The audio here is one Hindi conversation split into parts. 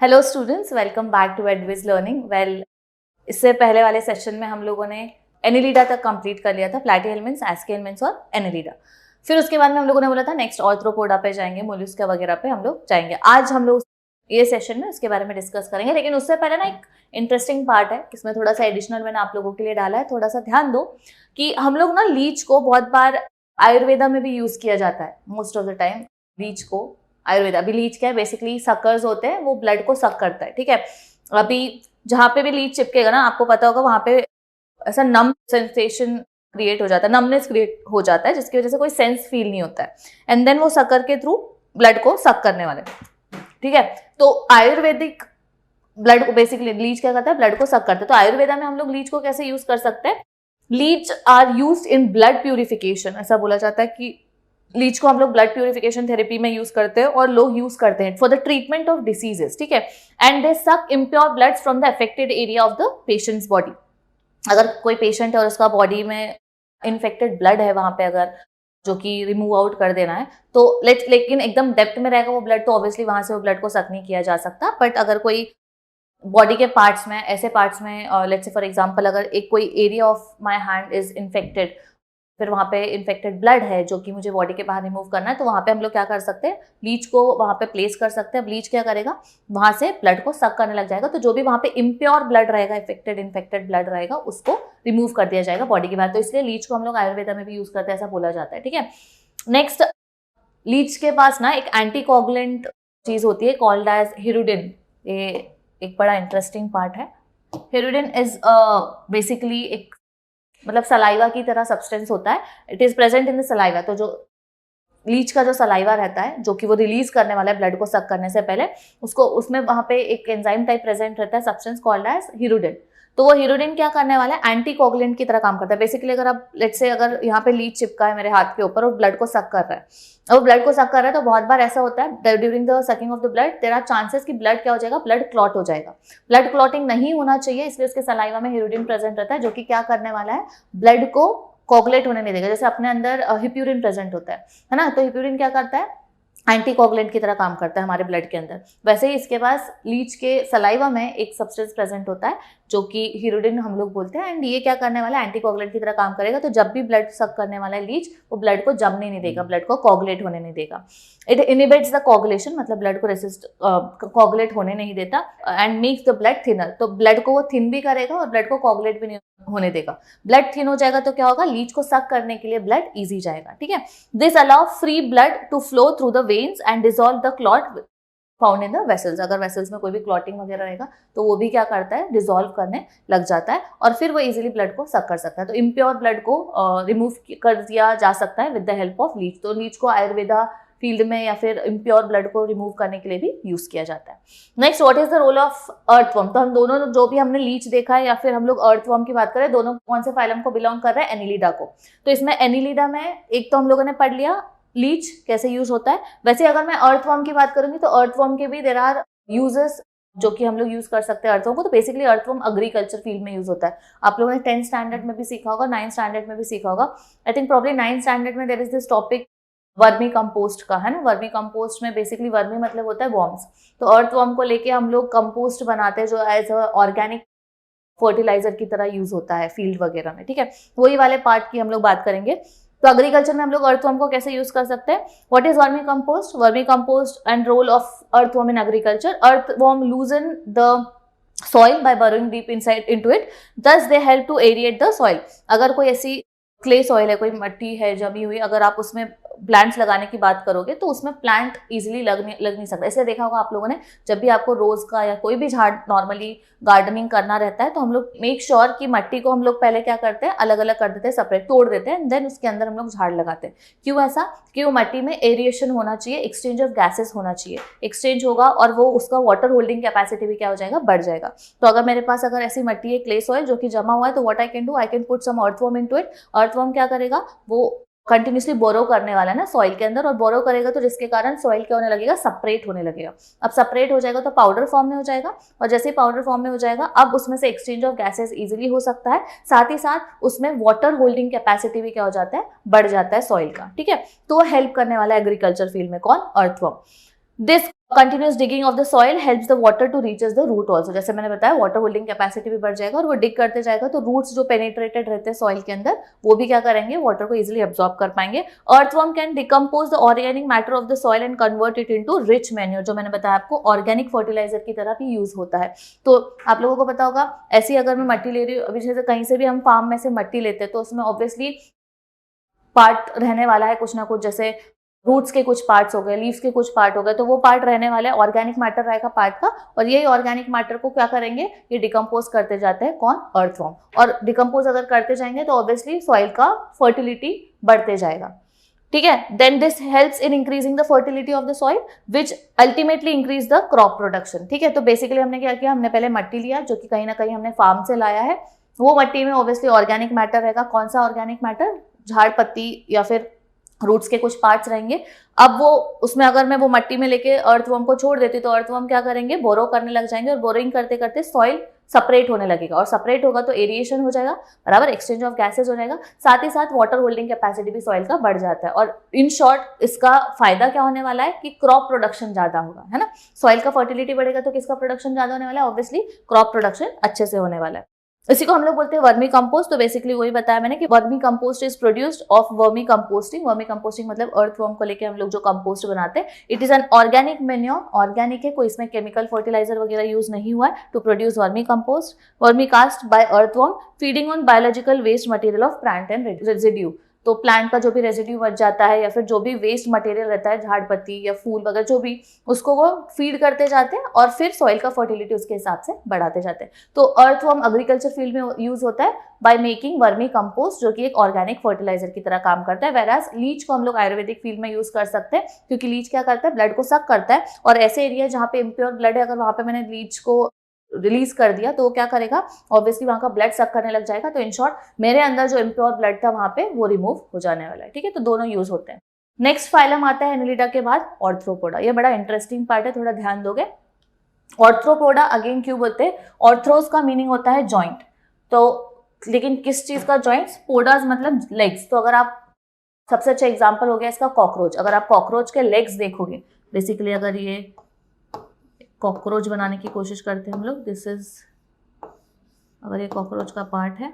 Hello students, welcome back to Adwiz learning. इससे पहले वाले सेशन में हम लोगों ने एनिलिडा तक कंप्लीट कर लिया था, प्लैटीहेल्मिन्थ्स, एस्केहेल्मिन्थ्स और एनिलिडा। फिर उसके बाद में हम लोगों ने बोला था नेक्स्ट ऑर्थ्रोपोडा पे जाएंगे, मोलस्का वगैरह पे हम लोग जाएंगे। आज हम लोग ये सेशन में इसके बारे में डिस्कस करेंगे, लेकिन उससे पहले ना एक इंटरेस्टिंग पार्ट है, इसमें थोड़ा सा एडिशनल मैंने आप लोगों के लिए डाला है। थोड़ा सा ध्यान दो कि हम लोग ना लीच को बहुत बार आयुर्वेदा में भी यूज किया जाता है। Most of the time leech को आयुर्वेदा, अभी लीच क्या है, बेसिकली सकर्स होते हैं, वो ब्लड को सक करता है। ठीक है, अभी जहां पे भी लीच चिपकेगा ना, आपको पता होगा वहां पे ऐसा नम सेंसेशन क्रिएट हो जाता है, नमनेस क्रिएट हो जाता है, जिसकी वजह से कोई सेंस फील नहीं होता है। एंड देन वो सकर के थ्रू ब्लड को सक करने वाले। ठीक है, तो आयुर्वेदिक ब्लड को बेसिकली लीच क्या करता है, ब्लड को सक करता है। तो आयुर्वेदा में हम लोग लीच को कैसे यूज कर सकते हैं? Leech are used in blood purification. ऐसा बोला जाता है कि लीच को हम लोग ब्लड प्यूरिफिकेशन थेरेपी में यूज करते हैं और लोग यूज करते हैं for the treatment of diseases. ठीक है, and they suck impure blood from the affected area of the patient's body. अगर कोई पेशेंट है और उसका बॉडी में इन्फेक्टेड ब्लड है वहां पे, अगर जो कि रिमूव आउट कर देना है, तो लेकिन एकदम डेप्थ में रहेगा वो ब्लड, तो ऑब्वियसली वहां से वो ब्लड को सक नहीं किया जा सकता। बट अगर कोई बॉडी के पार्ट्स में, ऐसे पार्ट्स में, लेट्स से फॉर एग्जांपल अगर एक कोई area of my hand is infected, फिर वहां पे इन्फेक्टेड ब्लड है जो कि मुझे बॉडी के बाहर रिमूव करना है, तो वहां पे हम लोग क्या कर सकते हैं, लीच को वहां पे प्लेस कर सकते हैं। लीच क्या करेगा, वहां से ब्लड को सक करने लग जाएगा, तो जो भी वहां पे इम्प्योर ब्लड रहेगा, इन्फेक्टेड ब्लड रहेगा, उसको रिमूव कर दिया जाएगा बॉडी के बाहर। तो इसलिए लीच को हम लोग आयुर्वेदा में भी यूज करते हैं, ऐसा बोला जाता है। ठीक है, नेक्स्ट, लीच के पास ना एक एंटीकोगुलेंट चीज होती है कॉल्ड एज हिरुडिन। ये एक बड़ा इंटरेस्टिंग पार्ट है। हिरुडिन इज बेसिकली एक मतलब सलाइवा की तरह सब्सटेंस होता है। It is present in the saliva. तो जो लीच का जो सलाइवा रहता है, जो कि वो रिलीज करने वाला है ब्लड को सक करने से पहले, उसको उसमें वहां पे एक एंजाइम टाइप प्रेजेंट रहता है, सब्सटेंस कॉल्ड एज हिरुडिन। तो वो हिरुडिन क्या करने वाला है, एंटीकोगुलेंट की तरह काम करता है। बेसिकली अगर आप लेट्स से अगर यहाँ पे लीच चिपका है मेरे हाथ के ऊपर और ब्लड को सक कर रहा है, और ब्लड को सक कर रहा है, तो बहुत बार ऐसा होता है during the sucking of the blood there are chances कि ब्लड क्या हो जाएगा, ब्लड क्लॉट हो जाएगा। ब्लड क्लॉटिंग नहीं होना चाहिए, इसलिए उसके सलाइवा में हिरुडिन प्रेजेंट रहता है, जो कि क्या करने वाला है, ब्लड को कोगुलेट होने नहीं देगा। जैसे अपने अंदर हिप्यूरिन प्रेजेंट होता है ना, तो हिप्यूरिन क्या करता है, एंटीकोगुलेंट की तरह काम करता है हमारे ब्लड के अंदर। वैसे ही इसके पास लीच के सलाइवा में एक सब्सटेंस प्रेजेंट होता है जो कि हिरुडिन हम लोग बोलते हैं, एंड ये क्या करने वाला है, एंटीकोगुलेंट की तरह काम करेगा। तो जब भी ब्लड सक करने वाला है लीच, वो ब्लड को जमने नहीं देगा, ब्लड को कोगुलेट होने नहीं देगा। इट इनिबिट्स द कोगुलेशन, मतलब ब्लड को रेसिस्ट कोगुलेट होने नहीं देता, and makes the blood thinner. तो ब्लड को वो थिन भी करेगा और ब्लड को कोगुलेट भी नहीं होने देगा। ब्लड थिन हो जाएगा तो क्या होगा, लीच को सक करने के लिए ब्लड इजी जाएगा। ठीक है, this allow free blood to flow through the veins and dissolve the clot found in the vessels. अगर वेसल्स में कोई भी क्लॉटिंग वगैरह रहेगा तो वो भी क्या करता है, डिसॉल्व करने लग जाता है, और फिर वो इजीली ब्लड को सक कर सकता है। तो इम्प्योर ब्लड को रिमूव कर दिया जा सकता है with the help of leech. तो लीच को आयुर्वेदा फील्ड में या फिर इम्प्योर ब्लड को रिमूव करने के लिए भी यूज किया जाता है। Next, what is the role of earthworm? तो हम दोनों जो भी हमने लीच देखा है या फिर हम लोग अर्थवर्म की बात करें, दोनों कौन से फाइलम को बिलोंग कर रहे हैं, एनिलिडा को। तो इसमें एनिलिडा में एक तो हम लोगों ने पढ़ लिया लीच कैसे यूज होता है। वैसे अगर मैं अर्थवर्म की बात करूंगी तो अर्थवर्म के भी देयर आर यूजेस जो कि हम लोग यूज कर सकते हैं अर्थवर्म को। तो बेसिकली अर्थवर्म एग्रीकल्चर फील्ड में यूज होता है। आप लोगों ने 10th स्टैंडर्ड में भी सीखा होगा, 9th स्टैंडर्ड में भी सीखा होगा। I think probably 9th standard में there is this topic vermicompost का, है ना। वर्मी कंपोस्ट में बेसिकली वर्मी मतलब होता है वॉर्म्स। तो अर्थवर्म को लेके हम लोग कंपोस्ट बनाते हैं जो एज अ ऑर्गेनिक फर्टिलाइजर की तरह यूज होता है फील्ड वगैरह में। ठीक है, वही वाले पार्ट की हम लोग बात करेंगे। तो एग्रीकल्चर में हम लोग अर्थवर्म को कैसे यूज कर सकते हैं। What is vermicompost? Vermicompost and role of earthworm in agriculture. Earthworm loosen the soil by burrowing deep inside into it, thus they help to aerate the soil। अगर कोई ऐसी क्ले सॉइल है, कोई मिट्टी है जमी हुई, अगर आप उसमें प्लांट्स लगाने की बात करोगे तो उसमें प्लांट इजीली लग नहीं सकता। इसलिए देखा होगा आप लोगों ने, जब भी आपको रोज का या कोई भी झाड़ नॉर्मली गार्डनिंग करना रहता है तो हम लोग मेक श्योर कि मिट्टी को हम लोग पहले क्या करते हैं, अलग अलग कर देते हैं, सेपरेट तोड़ देते हैं, देन उसके अंदर हम लोग झाड़ लगाते हैं। क्यों ऐसा? कि वो मिट्टी में एरिएशन होना चाहिए, एक्सचेंज ऑफ गैसेस होना चाहिए। एक्सचेंज होगा और वो उसका वाटर होल्डिंग कैपेसिटी भी क्या हो जाएगा, बढ़ जाएगा। तो अगर मेरे पास अगर ऐसी मिट्टी है, क्ले सॉइल जो कि जमा हुआ है, तो what I can do, I can put some earthworm into it. Earthworm क्या करेगा, वो कंटिन्यूसली बोरो करने वाला है ना सॉइल के अंदर, और बोरो करेगा तो जिसके कारण सॉइल क्या होने लगेगा, सेपरेट होने लगेगा। अब सेपरेट हो जाएगा तो पाउडर फॉर्म में हो जाएगा, और जैसे ही पाउडर फॉर्म में हो जाएगा अब उसमें से एक्सचेंज ऑफ गैसेस इजीली हो सकता है। साथ ही साथ उसमें वाटर होल्डिंग कैपेसिटी भी क्या हो जाता है, बढ़ जाता है सॉइल का। ठीक है, तो हेल्प करने वाला है एग्रीकल्चर फील्ड में कौन, earthworm. This continuous digging of the soil helps the water to reaches the root also, जैसे मैंने बताया वाटर होल्डिंग कैपेसिटी भी बढ़ जाएगा और वो डिग करते जाएगा तो रूट्स जो पेनिट्रेटेड रहते हैं सॉइल के अंदर वो भी क्या करेंगे, वाटर को इजिली एब्जॉर्ब कर पाएंगे। Earthworm can decompose the organic matter of the soil and convert it into rich manure, जो मैंने बताया आपको ऑर्गेनिक फर्टिलाइजर की तरह भी यूज होता है। तो आप लोगों को पता होगा, ऐसी अगर मैं मट्टी ले रही हूँ, अभी जैसे कहीं से भी हम फार्म में से मट्टी लेते हैं तो उसमें ऑब्वियसली पार्ट रहने वाला है कुछ ना कुछ, जैसे रूट्स के कुछ पार्ट्स हो गए, लीव्स के कुछ पार्ट हो गए, तो वो पार्ट रहने वाला है, ऑर्गेनिक मैटर रहेगा पार्ट का, और यही ऑर्गेनिक मैटर को क्या करेंगे, ये डिकम्पोज करते जाते हैं, कौन, अर्थवर्म। और डिकम्पोज अगर करते जाएंगे तो ऑब्वियसली सॉइल का फर्टिलिटी बढ़ते जाएगा, ठीक है। Then this helps in increasing the fertility of the soil which ultimately increase the crop production, ठीक है। तो बेसिकली हमने क्या किया, हमने पहले मट्टी लिया जो कि कहीं ना कहीं हमने फार्म से लाया है, वो मट्टी में ऑब्वियसली ऑर्गेनिक मैटर रहेगा, कौन सा ऑर्गेनिक मैटर, झाड़ पत्ती या फिर रूट्स के कुछ पार्ट्स रहेंगे। अब वो उसमें अगर मैं वो मट्टी में लेके अर्थवर्म को छोड़ देती तो अर्थवर्म क्या करेंगे, बोरो करने लग जाएंगे और बोरोइंग करते करते सॉइल सेपरेट होने लगेगा, और सेपरेट होगा तो एरिएशन हो जाएगा, बराबर, एक्सचेंज ऑफ गैसेज हो जाएगा, साथ ही साथ वाटर होल्डिंग कैपेसिटी भी सॉइल का बढ़ जाता है। और इन शॉर्ट इसका फायदा क्या होने वाला है कि क्रॉप प्रोडक्शन ज्यादा होगा, है ना। सॉइल का फर्टिलिटी बढ़ेगा तो किसका प्रोडक्शन ज्यादा होने वाला है, ऑब्वियसली क्रॉप प्रोडक्शन अच्छे से होने वाला है। इसी को हम लोग बोलते हैं वर्मी कंपोस्ट। तो बेसिकली वही बताया मैंने कि vermi compost is produced of vermi composting. Vermi composting मतलब अर्थवर्म को लेके हम लोग जो कंपोस्ट बनाते हैं। It is an organic manure, organic है, कोई इसमें केमिकल फर्टिलाइजर वगैरह यूज नहीं हुआ है to produce vermicompost. Vermicast by earthworm feeding on biological waste material of plant and residue. तो प्लांट का जो भी रेजिड्यू बच जाता है या फिर जो भी वेस्ट मटेरियल रहता है, झाड़ पत्ती या फूल वगैरह जो भी, उसको वो फीड करते जाते हैं और फिर सॉइल का फर्टिलिटी उसके हिसाब से बढ़ाते जाते हैं। तो अर्थवर्म एग्रीकल्चर फील्ड में यूज होता है बाय मेकिंग वर्मी कंपोस्ट, जो कि एक ऑर्गेनिक फर्टिलाइजर की तरह काम करता है। वेराज लीच को हम लोग आयुर्वेदिक फील्ड में यूज कर सकते हैं, क्योंकि लीच क्या करता है, ब्लड को सक करता है, और ऐसे एरिया जहाँ पे इम्प्योर ब्लड है, अगर वहां पे मैंने लीच को रिलीज कर दिया तो वो क्या करेगा, ऑब्वियसली वहां का ब्लड सक करने लग जाएगा। तो इन शॉर्ट मेरे अंदर जो इम्प्योर ब्लड था वहां पे वो रिमूव हो जाने वाला है, ठीक है। तो दोनों यूज होते हैं। नेक्स्ट फाइलम आता है एनिलिडा के बाद ऑर्थ्रोपोडा। ये बड़ा इंटरेस्टिंग पार्ट है, थोड़ा ध्यान दोगे। ऑर्थ्रोपोडा अगेन क्यों बोलते हैं, ऑर्थ्रोस का मीनिंग होता है जॉइंट, तो लेकिन किस चीज का जॉइंट्स, पोडास मतलब लेग्स। तो अगर आप, सबसे अच्छा एग्जाम्पल हो गया इसका कॉकरोच। अगर आप कॉकरोच के लेग्स देखोगे, बेसिकली अगर ये कॉकरोच बनाने की कोशिश करते हैं हम लोग, दिस इज, अगर ये कॉकरोच का पार्ट है,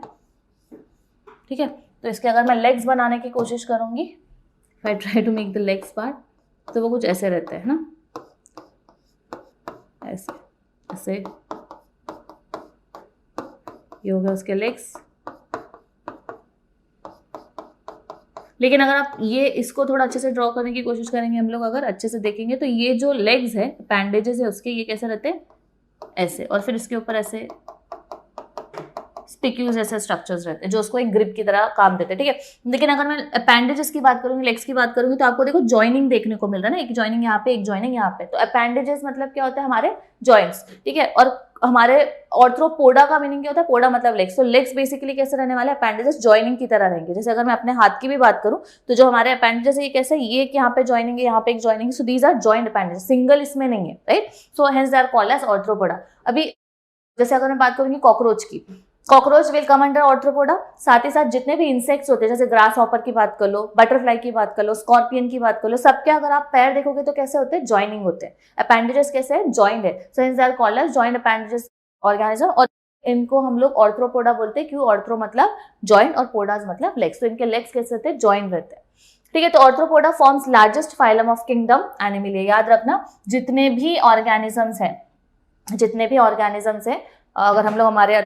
ठीक है, तो इसके अगर मैं लेग्स बनाने की कोशिश करूंगी, if I try to make the legs part, तो वो कुछ ऐसे रहते हैं ना, ऐसे ऐसे, ये हो गया उसके लेग्स। लेकिन अगर आप ये इसको थोड़ा अच्छे से ड्रॉ करने की कोशिश करेंगे हम लोग, अगर अच्छे से देखेंगे तो ये जो लेग्स है, पैंडेजेस है उसके, ये कैसे रहते हैं, ऐसे, और फिर इसके ऊपर ऐसे स्टिक्यूज ऐसे स्ट्रक्चर्स रहते हैं जो उसको एक ग्रिप की तरह काम देते हैं, ठीक है। लेकिन अगर मैं अपेंडेजेस की बात करूंगी, लेग्स की बात करूंगी, तो आपको देखो जॉइनिंग देखने को मिल रहा है ना, एक जॉइनिंग यहाँ पे, एक जॉइनिंग यहाँ पे। तो अपेंडेजेस मतलब क्या होता है, हमारे जॉइंट्स, ठीक है। और हमारे ऑर्थ्रोपोडा का मीनिंग क्या होता है, पोडा मतलब लेग्स। तो लेग्स बेसिकली कैसे रहने वाले, अपेंडेजेस जॉइनिंग की तरह रहेंगे। जैसे अगर मैं अपने हाथ की भी बात करूं तो जो हमारे अपेंडेजेस है ये कैसे, ये यहाँ पे जॉइनिंग है, यहाँ पे एक joining, so these are joint appendages, single इसमें नहीं है, right. So hence they are called as Arthropoda. अभी जैसे अगर मैं बात करूंगी कॉकरोच की, cockroach will come under Arthropoda. साथ ही साथ जितने भी इंसेक्ट्स होते हैं, जैसे ग्रास हॉपर की बात कर लो, बटरफ्लाई की बात कर लो, स्कॉर्पियन की बात कर लो, सबके अगर आप पैर देखोगे तो कैसे होते हैं, जॉइनिंग होते हैं। अपेंडेजेस कैसे है, जॉइंट है। So hence they are called as joint appendages organism. और इनको हम लोग ऑर्थ्रोपोडा बोलते हैं, क्यों, ऑर्थ्रो मतलब जॉइंट और पोडास मतलब लेग्स। तो इनके लेग्स कैसे रहते हैं, जॉइंट रहते हैं, ठीक है। तो Arthropoda forms largest phylum of kingdom Animalia. याद रखना, जितने भी ऑर्गेनिजम्स हैं, जितने भी ऑर्गेनिजम्स हैं, अगर हम लोग हमारे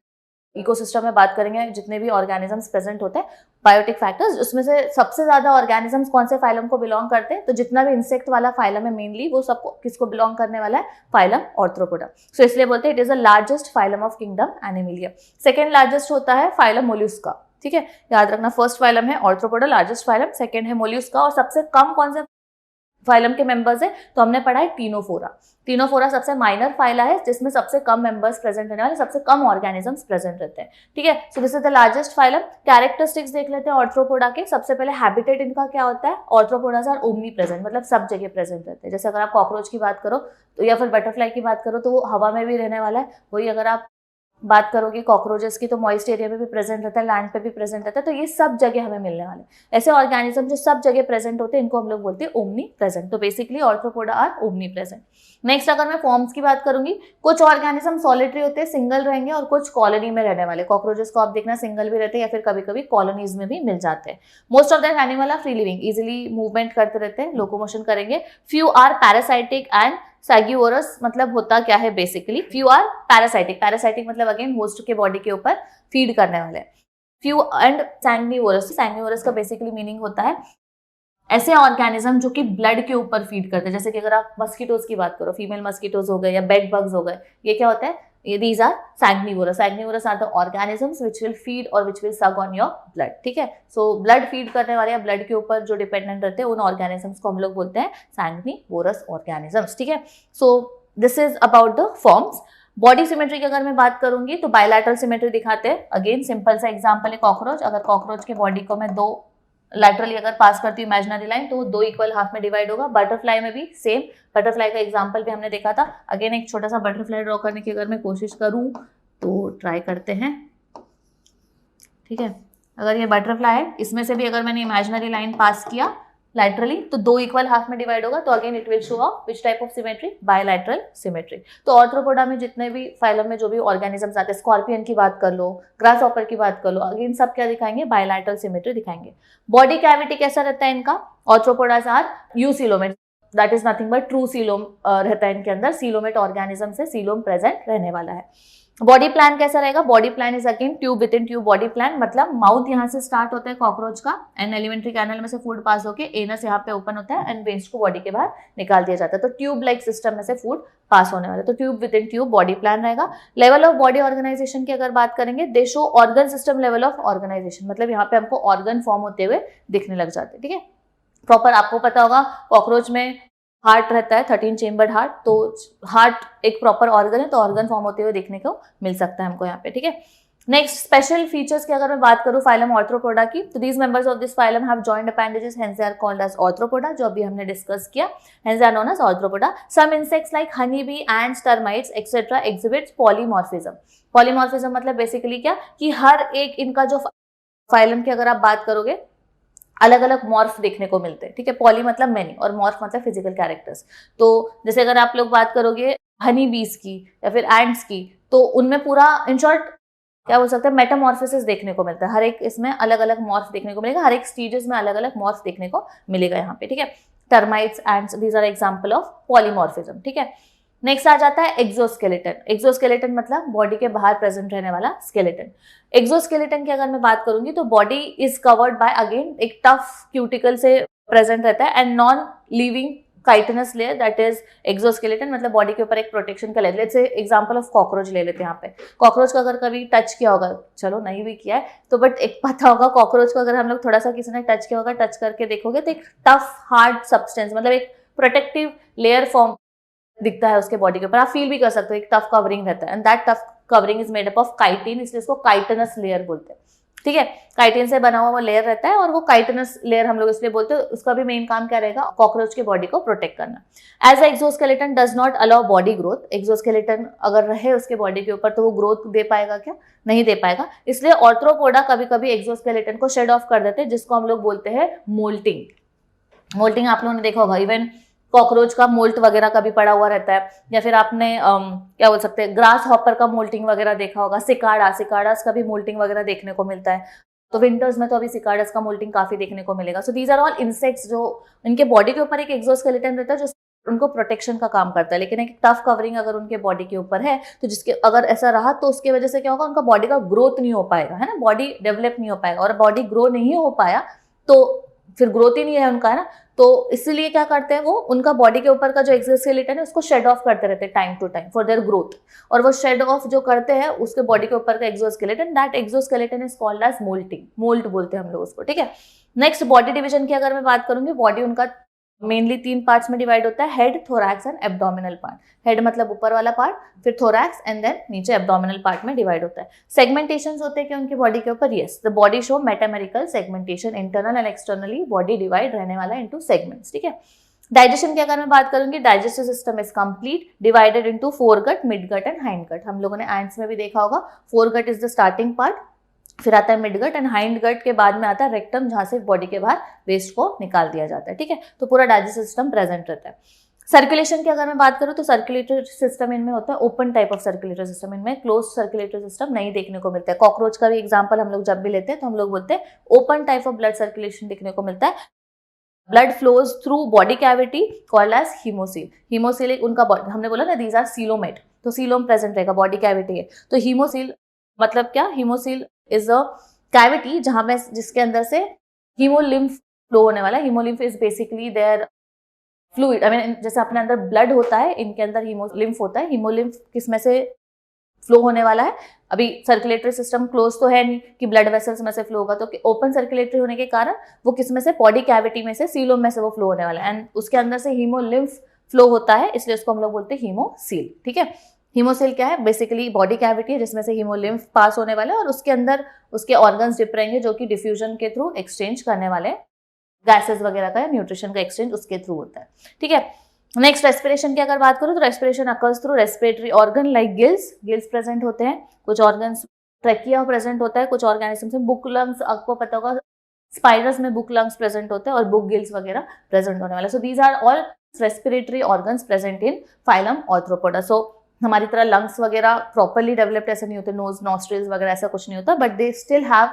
इकोसिस्टम में बात करेंगे, जितने भी ऑर्गेनिजम्स प्रेजेंट होते हैं, बायोटिक फैक्टर्स, उसमें से सबसे ज्यादा ऑर्गेनिजम्स कौन से फाइलम को बिलोंग करते हैं, तो जितना भी इंसेक्ट वाला फाइलम है मेनली, वो सबको किसको बिलोंग करने वाला है, फाइलम ऑर्थ्रोपोडा। सो इसलिए बोलते हैं it is the largest phylum of kingdom Animalia. Second largest होता है फाइलम मोल्युस्का, ठीक है। याद रखना, फर्स्ट फाइलम है ऑर्थ्रोपोडा, लार्जेस्ट फाइलम, सेकेंड है मोल्युस्का, और सबसे कम कौन से फाइलम के मेंबर्स है, तो हमने पढ़ा है टीनोफोरा। टीनोफोरा सबसे माइनर फाइला है, जिसमें सबसे कम मेंबर्स प्रेजेंट रहने वाले, सबसे कम ऑर्गेनिजम्स प्रेजेंट रहते हैं, ठीक है। So this is the largest phylum. Characteristics देख लेते हैं ऑर्थ्रोपोडा के। सबसे पहले हैबिटेट इनका क्या होता है, ऑर्थ्रोपोडास आर ओमनी प्रेजेंट, मतलब सब जगह प्रेजेंट रहते हैं। जैसे अगर आप कॉकरोच की बात करो तो, या फिर बटरफ्लाई की बात करो, तो वो हवा में भी रहने वाला है। वही अगर आप बात करोगे कॉकरोचेस की तो मॉइस्ट एरिया में भी प्रेजेंट रहता है, लैंड पे भी प्रेजेंट रहता है, तो ये सब जगह हमें मिलने वाले। ऐसे ऑर्गेनिज्म जो सब जगह प्रेजेंट होते हैं इनको हम लोग बोलते हैं ओमनी प्रेजेंट। तो basically Arthropoda are omnipresent. Next अगर मैं फॉर्म्स की बात करूंगी, कुछ ऑर्गेनिज्म सॉलिटरी होते हैं, सिंगल रहेंगे, और कुछ कॉलोनी में रहने वाले। कॉकरोचेस को आप देखना सिंगल भी रहते हैं या फिर कभी कभी कॉलोनीज में भी मिल जाते हैं। Most of that animal are free living, easily movement करते रहते हैं, लोकोमोशन करेंगे। Few are parasitic and sanguivorous. मतलब होता क्या है basically, few are parasitic, parasitic मतलब अगेन होस्ट के बॉडी के ऊपर फीड करने वाले। फ्यू एंड सैंग्निवोरस, सैंग्निवोरस का बेसिकली मीनिंग होता है ऐसे ऑर्गेनिज्म जो कि ब्लड के ऊपर फीड करते हैं। जैसे कि अगर आप मस्कीटोज की बात करो, फीमेल मस्कीटोज हो गए या बेड बग्स हो गए, ये क्या होता है, ये these are sanguivorous. Sanguivorous are the organisms which will feed और which will suck on your blood, ठीक है। सो ब्लड फीड करने वाले या ब्लड के ऊपर जो डिपेंडेंट रहते हैं उन ऑर्गेनिजम्स को हम लोग बोलते हैं सैंग्निवोरस ऑर्गेनिजम्स, ठीक है। So this is about the forms. Body symmetry की अगर मैं बात करूंगी तो बायलैटरल सिमेट्री दिखाते हैं। अगेन सिंपल सा एग्जांपल है कॉकरोच। अगर कॉकरोच के बॉडी को मैं दो लैटरली अगर पास करती हूँ इमेजिनरी लाइन तो वो दो इक्वल हाफ में डिवाइड होगा। बटरफ्लाई में भी सेम, बटरफ्लाई का एग्जांपल भी हमने देखा था। अगेन एक छोटा सा बटरफ्लाई ड्रॉ करने की अगर मैं कोशिश करूँ तो ट्राई करते हैं, ठीक है। अगर ये बटरफ्लाई है, इसमें से भी अगर मैंने इमेजिनरी लाइन पास किया लैटरली तो दो इक्वल हाफ में डिवाइड होगा। तो again it will show up which type of symmetry, bilateral symmetry. तो ऑर्थ्रोपोडा में जितने भी फाइलम में जो भी ऑर्गेनिजम्स आते हैं, स्कॉर्पियन की बात कर लो, ग्रासहॉपर की बात कर लो, अगेन सब क्या दिखाएंगे, बायलैटरल सिमेट्री दिखाएंगे। बॉडी कैविटी कैसा रहता है इनका, arthropods are eucoelomate, that is nothing but true coelom रहता है इनके अंदर। सीलोमेट ऑर्गेनिज्म से सीलोम प्रेजेंट रहने वाला है। बॉडी प्लान कैसा रहेगा, body plan is again tube within tube body plan. मतलब माउथ यहाँ से स्टार्ट होता है कॉकरोच का एंड एलिमेंट्री कैनल में से फूड पास होके एनस यहाँ पे ओपन होता है एंड वेस्ट को बॉडी के बाहर निकाल दिया जाता है। तो ट्यूब लाइक सिस्टम में से फूड पास होने वाला है। तो tube within tube body plan रहेगा। लेवल ऑफ बॉडी ऑर्गेनाइजेशन की अगर बात करेंगे, they show organ system level of organisation. मतलब यहाँ पे हमको ऑर्गन फॉर्म होते हुए दिखने लग जाते हैं, ठीक है। प्रॉपर आपको पता होगा कॉकरोच में हार्ट रहता है, 13 चेम्बर्ड हार्ट। तो हार्ट एक प्रॉपर ऑर्गन है, तो ऑर्गन फॉर्म होते हुए देखने को मिल सकता है हमको यहाँ पे, ठीक है। नेक्स्ट स्पेशल फीचर्स की अगर मैं बात करूँ फाइलम ऑर्थ्रोपोडा की, तो these members of this phylum have joint appendages, hence they are called as arthropoda, जो अभी हमने डिस्कस किया, hence they are known as arthropoda. Some insects like honey bee, ants, termites etcetera exhibits polymorphism. Polymorphism मतलब बेसिकली क्या कि हर एक इनका जो फाइलम की अगर आप बात करोगे अलग अलग मॉर्फ देखने को मिलते हैं, ठीक है। पॉली मतलब मैनी और मॉर्फ मतलब फिजिकल कैरेक्टर्स। तो जैसे अगर आप लोग बात करोगे हनी बीज की या फिर एंड्स की, तो उनमें पूरा इन शॉर्ट क्या बोल सकते हैं, मेटामॉर्फोसिस देखने को मिलता है। हर एक इसमें अलग अलग मॉर्फ देखने को मिलेगा, हर एक स्टेजेस में अलग अलग मॉर्फ देखने को मिलेगा यहाँ पे, ठीक है। Termites, ants, these are example of polymorphism, ठीक है। नेक्स्ट आ जाता है एक्सोस्केलेटन। एक्सोस्केलेटन मतलब बॉडी के बाहर प्रेजेंट रहने वाला स्केलेटन। एक्सोस्केलेटन की अगर मैं बात करूंगी तो body is covered by again एक टफ क्यूटिकल से प्रेजेंट रहता है and non living chitinous layer, that is exoskeleton. मतलब बॉडी के ऊपर एक प्रोटेक्शन का layer. Let's say example of cockroach ले लेते हैं यहाँ पे। कॉकरोच का अगर कभी टच किया होगा, चलो नहीं भी किया है तो बट एक पता होगा, कॉकरोच को अगर हम लोग थोड़ा सा किसी ने टच किया होगा, टच करके देखोगे तो एक टफ हार्ड सब्सटेंस मतलब एक प्रोटेक्टिव लेयर फॉर्म दिखता है उसके बॉडी के ऊपर। आप फील भी कर सकते हो एक टफ कवरिंग रहता है and that tough covering is made up of chitin, इसलिए इसको काइटिनस लेयर बोलते हैं, ठीक है। काइटिन से बना हुआ वो लेयर रहता है और वो काइटिनस लेयर हम लोग इसलिए बोलते हैं। उसका भी मेन काम क्या रहेगा, कॉकरोच की बॉडी को प्रोटेक्ट करना। As exoskeleton does not allow body growth. Exoskeleton अगर रहे उसके बॉडी के ऊपर तो वो ग्रोथ दे पाएगा क्या, नहीं दे पाएगा। इसलिए ऑर्थ्रोपोडा कभी कभी एक्सोस्केलेटन को शेड ऑफ कर देते हैं, जिसको हम लोग बोलते हैं मोल्टिंग। मोल्टिंग आप लोगों ने देखा होगा, इवन कॉकरोच का मोल्ट वगैरह का भी पड़ा हुआ रहता है, या फिर आपने क्या बोल सकते हैं ग्रास हॉपर का मोल्टिंग वगैरह देखा होगा। सिकाडास का भी मोल्टिंग वगैरह देखने को मिलता है। तो विंटर्स में तो अभी सिकाडास का मोल्टिंग काफी देखने को मिलेगा। So these are all insects जो इनके बॉडी के ऊपर एक एक्सोस्केलेटन रहता है जो उनको प्रोटेक्शन का काम करता है, लेकिन एक टफ कवरिंग अगर उनके बॉडी के ऊपर है तो जिसके अगर ऐसा रहा तो उसकी वजह से क्या होगा, उनका बॉडी का ग्रोथ नहीं हो पाएगा, है ना, बॉडी डेवलप नहीं हो पाएगा। और बॉडी ग्रो नहीं हो पाया तो फिर ग्रोथ ही नहीं है उनका, है ना। तो इसीलिए क्या करते हैं वो, उनका बॉडी के ऊपर का जो एक्सोस्केलेटन है उसको शेड ऑफ करते रहते हैं time to time for their growth. और वो शेड ऑफ जो करते हैं उसके बॉडी के ऊपर का exoskeleton, that exoskeleton is called as moulting. Moult बोलते हैं हम लोग उसको, ठीक है। नेक्स्ट बॉडी डिवीजन की अगर मैं बात करूंगी, बॉडी उनका मेनली 3 पार्ट्स में डिवाइड होता है, head, thorax and abdominal part. Head मतलब ऊपर वाला पार्ट, फिर थोरैक्स एंड देन नीचे एब्डोमिनल पार्ट में डिवाइड होता है। सेगमेंटेशंस होते हैं कि उनकी बॉडी के ऊपर, yes, the body show metamerical segmentation, internal and externally body divide रहने वाला इनटू सेगमेंट्स, ठीक है। डाइजेशन की अगर मैं बात करूंगी, digestive system is complete, divided into foregut, midgut and hindgut. हम लोगों ने एंट्स में भी देखा होगा, foregut is the starting part, फिर आता है मिडगट एंड हाइंडगट के बाद में आता है रेक्टम, जहां से बॉडी के बाहर वेस्ट को निकाल दिया जाता है, ठीक है। तो पूरा डाइजेस्टिव सिस्टम प्रेजेंट रहता है। सर्कुलेशन की अगर मैं बात करूं तो सर्कुलेटरी सिस्टम इनमें होता है open type of circulatory system, इनमें क्लोज सर्कुलेटरी सिस्टम नहीं देखने को मिलता है। कॉकरोच का भी एग्जांपल हम लोग जब भी लेते हैं तो हम लोग बोलते हैं open type of blood circulation देखने को मिलता है। Blood flows through body cavity called as haemocoel. Haemocoel एक उनका बॉडी, हमने बोला ना दीज आर सीलोमेट, तो सीलोम प्रेजेंट रहेगा, बॉडी कैविटी है। तो हीमोसील मतलब क्या, हीमोसील इज अ कैविटी जहां में जिसके अंदर से हीमोलिम्फ फ्लो होने वाला है। Haemolymph is basically their fluid, I mean जैसे अपने अंदर ब्लड होता है, इनके अंदर हीमोलिम्फ होता है। हीमोलिम्फ किसमें से फ्लो होने वाला है, अभी सर्कुलेटरी सिस्टम क्लोज तो है नहीं कि ब्लड वेसल्स में से फ्लो होगा, तो ओपन सर्कुलेटरी होने के कारण वो किसमें से, बॉडी कैविटी में से, सीलोम में से वो फ्लो होने वाला है, एंड उसके अंदर से हीमोलिम्फ फ्लो होता है, इसलिए उसको हम लोग बोलते हैं हीमोसील, ठीक है। हीमोसील क्या है, बेसिकली बॉडी कैविटी है जिसमें से हीमोलिम्फ पास होने वाला है और उसके अंदर उसके ऑर्गन्स डिप रहेंगे जो कि डिफ्यूजन के थ्रू एक्सचेंज करने वाले हैं, गैसेस वगैरह का या न्यूट्रिशन का एक्सचेंज उसके थ्रू होता है, ठीक है। नेक्स्ट रेस्पिरेशन की अगर बात करूं तो respiration occurs through respiratory organ like gills, gills present होते हैं, कुछ ऑर्गन्स, ट्रेकिया प्रेजेंट होता है कुछ ऑर्गेनिजम्स में, बुक लंग्स आपको पता होगा, स्पाइडर्स में बुक लंग्स प्रेजेंट होते हैं और बुक गिल्स वगैरह प्रेजेंट होने वाला। So these are all respiratory organs present in phylum arthropoda. So हमारी तरह लंग्स वगैरह प्रॉपरली डेवलप्ड ऐसे नहीं होते, नोज नॉस्ट्रिल्स वगैरह ऐसा कुछ नहीं होता, but they still have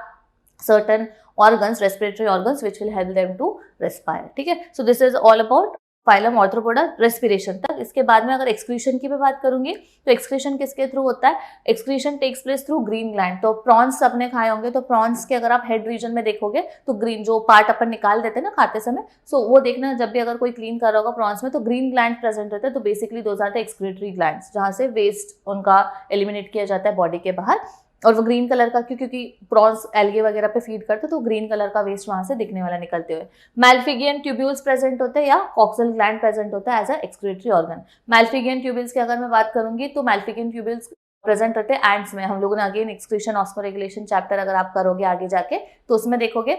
certain organs, respiratory organs which will help them to respire, ठीक है। So this is all about phylum arthropoda respiration तक। इसके बाद में अगर एक्सक्रीशन की भी बात करूंगी तो एक्सक्रीशन किसके थ्रू होता है, excretion takes place through green gland. तो प्रॉन्स सबने खाए होंगे, तो प्रॉन्स के अगर आप हेड रीजन में देखोगे तो ग्रीन जो पार्ट अपन निकाल देते हैं ना खाते समय, सो वो देखना जब भी अगर कोई क्लीन कर रहा होगा प्रॉन्स में तो ग्रीन ग्लैंड प्रेजेंट रहता है। तो basically those are the excretory glands जहां से वेस्ट उनका एलिमिनेट किया जाता है बॉडी के बाहर। और वो ग्रीन कलर का क्योंकि प्रॉन्स एल्गे वगैरह पे फीड करते तो ग्रीन कलर का वेस्ट वहां से दिखने वाला निकलते हुए। मैल्फिगियन ट्यूब्यूल्स प्रेजेंट होते हैं या कॉक्सल ग्लैंड प्रेजेंट होता है as a excretory organ. Malpighian tubules की अगर मैं बात करूंगी तो मैल्फिगियन ट्यूब्यूल्स प्रेजेंट रहते हैं एंट्स में। हम लोगों ने अगेन एक्सक्रीशन ऑस्मोरेगुलेशन चैप्टर अगर आप करोगे आगे जाके तो उसमें देखोगे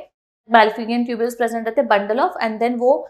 मैल्फिगियन ट्यूब्यूल्स प्रेजेंट रहते हैं बंडल ऑफ, एंड देन वो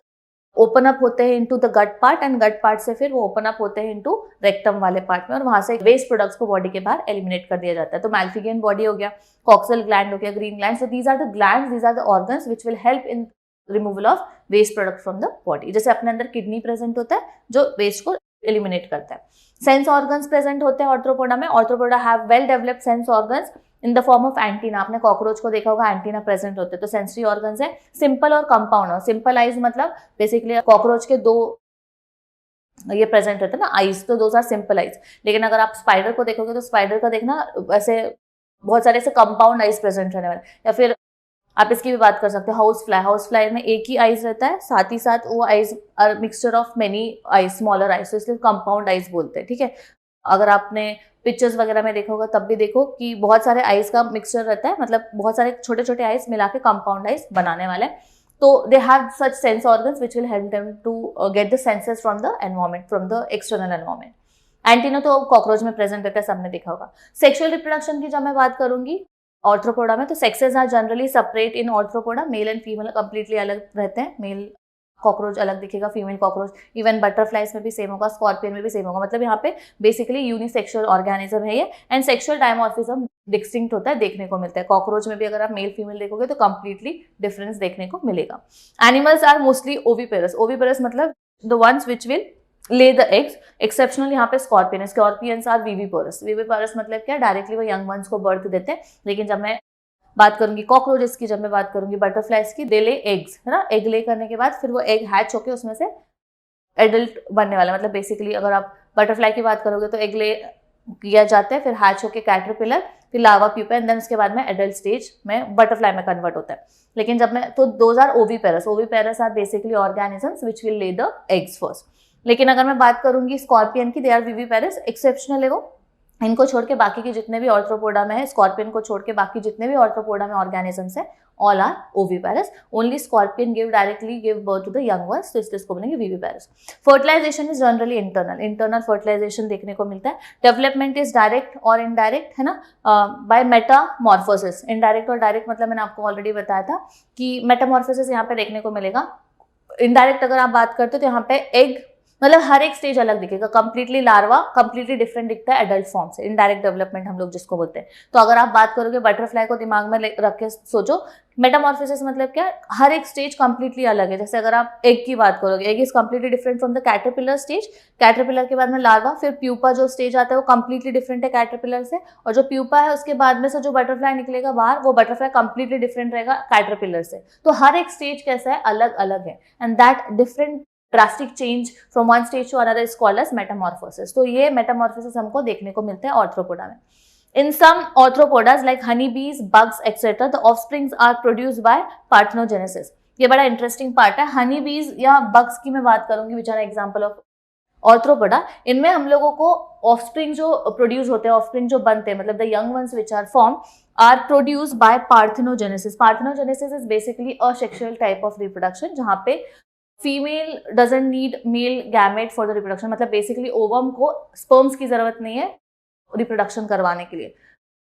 ओपन अप होते हैं into the gut part, and gut part से फिर वो ओपन अप होते हैं इनटू रेक्टम वाले पार्ट में, और वहां से वेस्ट प्रोडक्ट्स को बॉडी के बाहर एलिमिनेट कर दिया जाता है। तो मैल्फिगियन बॉडी हो गया, कॉक्सल ग्लैंड हो गया, green gland. So these are the glands, these are the organs which will help in removal of waste product from the body. जैसे अपने अंदर किडनी प्रेजेंट होता है जो वेस्ट को एलिमिनेट करता है। सेंस ऑर्गन्स प्रेजेंट होते हैं आर्थ्रोपोडा में। Arthropoda have well developed sense organs in the form of antenna. आपने कॉकरोच को देखा होगा, एंटीना प्रेजेंट होते हैं। तो सेंसरी ऑर्गन्स है सिंपल और कंपाउंड। सिंपल आइज मतलब बेसिकली कॉकरोच के दो ये प्रेजेंट रहते हैं ना आइज, तो दोज आर सिंपल आइज। लेकिन अगर आप स्पाइडर को देखोगे तो स्पाइडर का देखना वैसे बहुत सारे ऐसे कंपाउंड आइज प्रेजेंट रहने वाले। या फिर आप इसकी भी बात कर सकते हो हाउस फ्लाई। हाउस फ्लाई में एक ही आइज रहता है, साथ ही साथ वो eyes are mixture of many eyes, smaller eyes, तो इसलिए कंपाउंड आइज बोलते हैं, ठीक है। अगर आपने पिक्चर्स वगैरह में देखा होगा तब भी देखो कि बहुत सारे आइज का मिक्सचर रहता है, मतलब बहुत सारे छोटे छोटे आइज मिला के कंपाउंड आइज बनाने वाले। तो they have such sense organs which will help them to get the senses from the environment, from the external environment. Antenna तो कॉकरोच में प्रेजेंट रहता है, सबने देखा होगा। सेक्सुअल रिप्रोडक्शन की जब मैं बात करूंगी आर्थ्रोपोडा में, तो sexes are generally separate in Arthropoda. Male and female completely अलग रहते हैं। मेल कॉकरोच अलग दिखेगा, फीमेल कॉकरोच, इवन बटरफ्लाइज में भी सेम होगा, स्कॉर्पियन में भी सेम होगा। मतलब यहाँ पे बेसिकली यूनिसेक्सुअल ऑर्गेनिज्म है ये, एंड सेक्सुअल डायमॉर्फिज्म डिस्टिंक्ट होता है, देखने को मिलता है। कॉकरोच में भी अगर आप मेल फीमेल देखोगे तो कंप्लीटली डिफरेंस देखने को मिलेगा। Animals are mostly oviparous. Oviparous मतलब the ones which will lay the eggs. Exceptional यहाँ पे स्कॉर्पियन है। Scorpions are viviparous. विविपोरस मतलब क्या, डायरेक्टली वो यंग वंस को बर्थ देते हैं। लेकिन जब मैं बात करूंगी कॉकरोचेस की, जब मैं बात करूंगी बटरफ्लाइज की, दे ले एग्स, है ना। एग ले करने के बाद फिर वो एग हैच होके उसमें से एडल्ट बनने वाला, मतलब बेसिकली अगर आप बटरफ्लाई की बात करोगे तो एग ले किया जाता है, फिर हैच होके कैटरपिलर, फिर लावा प्यूपा, एंड देन उसके बाद में एडल्ट स्टेज में बटरफ्लाई में कन्वर्ट होता है। लेकिन जब मैं तो those are oviparous. Oviparous are basically organisms which will lay the eggs first. लेकिन अगर मैं बात करूंगी स्कॉर्पियन की, दे आर विविपेरस। एक्सेप्शनल है वो, इनको छोड़ के बाकी के जितने भी आर्थ्रोपोडा में है, स्कॉर्पियन को छोड़ के बाकी जितने भी आर्थ्रोपोडा में ऑर्गेनिजम्स है, all are oviparous. Only scorpion directly give birth to the young ones, तो इसलिए इसको बोलेंगे viviparous. Fertilisation is generally internal. Internal fertilisation देखने को मिलता है। डेवलपमेंट इज डायरेक्ट और इनडायरेक्ट, है ना, बाय मेटामॉर्फोसिस। इनडायरेक्ट और डायरेक्ट मतलब मैंने आपको ऑलरेडी बताया था कि मेटामॉर्फोसिस यहाँ पे देखने को मिलेगा। इनडायरेक्ट अगर आप बात करते हो तो यहाँ पे एग मतलब हर एक स्टेज अलग दिखेगा, कंप्लीटली लार्वा कंप्लीटली डिफरेंट दिखता है एडल्ट फॉर्म से, इनडायरेक्ट डेवलपमेंट हम लोग जिसको बोलते हैं। तो अगर आप बात करोगे बटरफ्लाई को दिमाग में रख के सोचो, मेटामॉर्फोसिस मतलब क्या, हर एक स्टेज कंप्लीटली अलग है। जैसे अगर आप एग की बात करोगे, egg is completely different from the caterpillar stage, caterpillar के बाद में लार्वा, फिर प्यूपा जो स्टेज आता है वो कंप्लीटली डिफरेंट है कैटरपिलर से, और जो प्यूपा है उसके बाद में से जो बटरफ्लाई निकलेगा बाहर, वो बटरफ्लाई कंप्लीटली डिफरेंट रहेगा कैटरपिलर से। तो हर एक स्टेज कैसा है, अलग अलग है, and that different drastic change from one stage to another is called as metamorphosis. तो ये मेटामॉर्फोसिस हमको देखने को मिलते हैं ऑर्थ्रोपोडा में। In some arthropodas like honeybees, bugs, etc., the offsprings are produced by parthenogenesis. ये बड़ा इंटरेस्टिंग पार्ट है। हनीबीज या बग्स की मैं बात करूंगी, which are example of Arthropoda. इनमें हम लोगों को ऑफस्प्रिंग जो प्रोड्यूस होते हैं, ऑफस्प्रिंग जो बनते हैं, मतलब the young ones which are form are produced by parthenogenesis. Parthenogenesis is basically a sexual type of reproduction जहां पे female doesn't need male gamete for the reproduction, मतलब बेसिकली ओवम को स्पर्म्स की जरूरत नहीं है रिप्रोडक्शन करवाने के लिए।